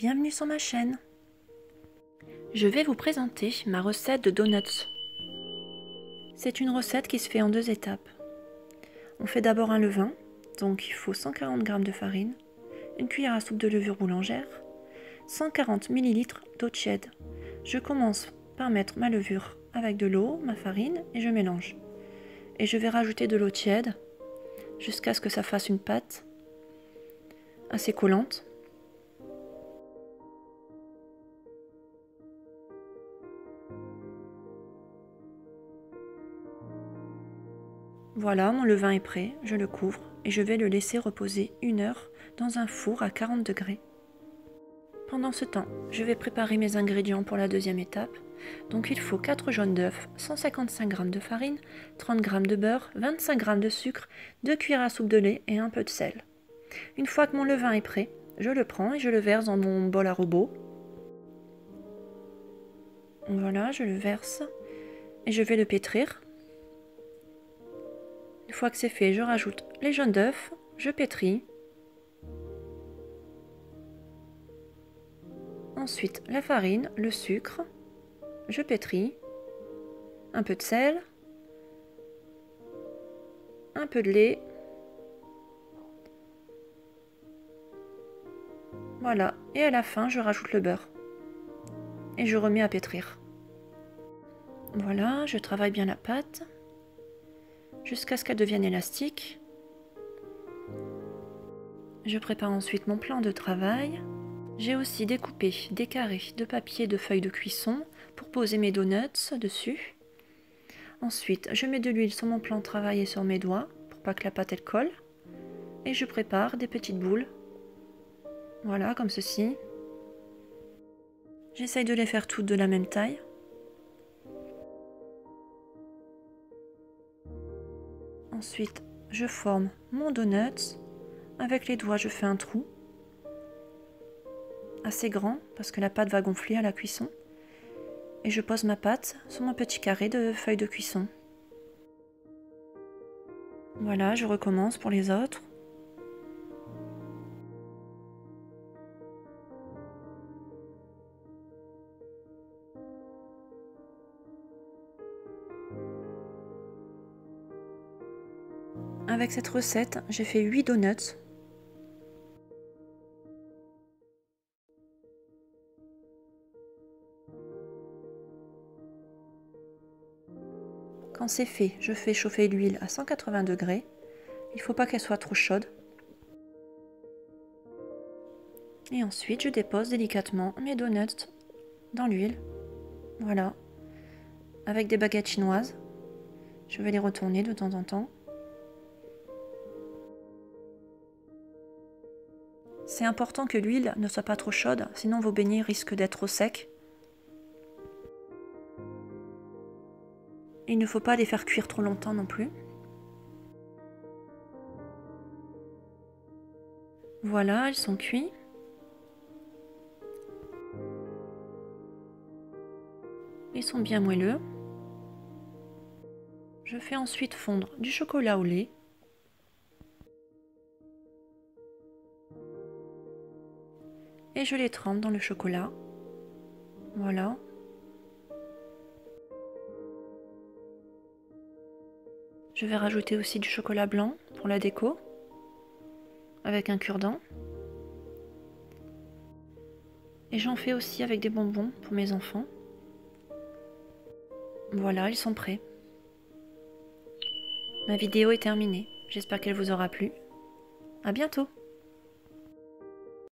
bienvenue sur ma chaîne. Je vais vous présenter ma recette de donuts. C'est une recette qui se fait en 2 étapes. On fait d'abord un levain, donc il faut 140 g de farine, une cuillère à soupe de levure boulangère, 140 ml d'eau tiède. Je commence par mettre ma levure avec de l'eau, ma farine et je mélange. Et je vais rajouter de l'eau tiède jusqu'à ce que ça fasse une pâte assez collante. Voilà, mon levain est prêt, je le couvre et je vais le laisser reposer 1 heure dans un four à 40 degrés. Pendant ce temps, je vais préparer mes ingrédients pour la deuxième étape. Donc il faut 4 jaunes d'œufs, 155 g de farine, 30 g de beurre, 25 g de sucre, 2 cuillères à soupe de lait et un peu de sel. Une fois que mon levain est prêt, je le prends et je le verse dans mon bol à robot. Voilà, je le verse et je vais le pétrir. Une fois que c'est fait, je rajoute les jaunes d'œufs, je pétris. Ensuite, la farine, le sucre, je pétris. Un peu de sel, un peu de lait. Voilà, et à la fin, je rajoute le beurre. Et je remets à pétrir. Voilà, je travaille bien la pâte jusqu'à ce qu'elle devienne élastique. Je prépare ensuite mon plan de travail. J'ai aussi découpé des carrés de papier de feuilles de cuisson pour poser mes donuts dessus. Ensuite, je mets de l'huile sur mon plan de travail et sur mes doigts pour pas que la pâte elle colle. Et je prépare des petites boules. Voilà, comme ceci. J'essaye de les faire toutes de la même taille. Ensuite, je forme mon donut. Avec les doigts, je fais un trou assez grand parce que la pâte va gonfler à la cuisson. Et je pose ma pâte sur mon petit carré de feuilles de cuisson. Voilà, je recommence pour les autres. Avec cette recette, j'ai fait 8 donuts. Quand c'est fait, je fais chauffer l'huile à 180 degrés. Il ne faut pas qu'elle soit trop chaude. Et ensuite, je dépose délicatement mes donuts dans l'huile. Voilà. Avec des baguettes chinoises. Je vais les retourner de temps en temps. C'est important que l'huile ne soit pas trop chaude, sinon vos beignets risquent d'être trop secs. Il ne faut pas les faire cuire trop longtemps non plus. Voilà, ils sont cuits. Ils sont bien moelleux. Je fais ensuite fondre du chocolat au lait. Et je les trempe dans le chocolat. Voilà. Je vais rajouter aussi du chocolat blanc pour la déco, avec un cure-dent. Et j'en fais aussi avec des bonbons pour mes enfants. Voilà, ils sont prêts. Ma vidéo est terminée. J'espère qu'elle vous aura plu. À bientôt!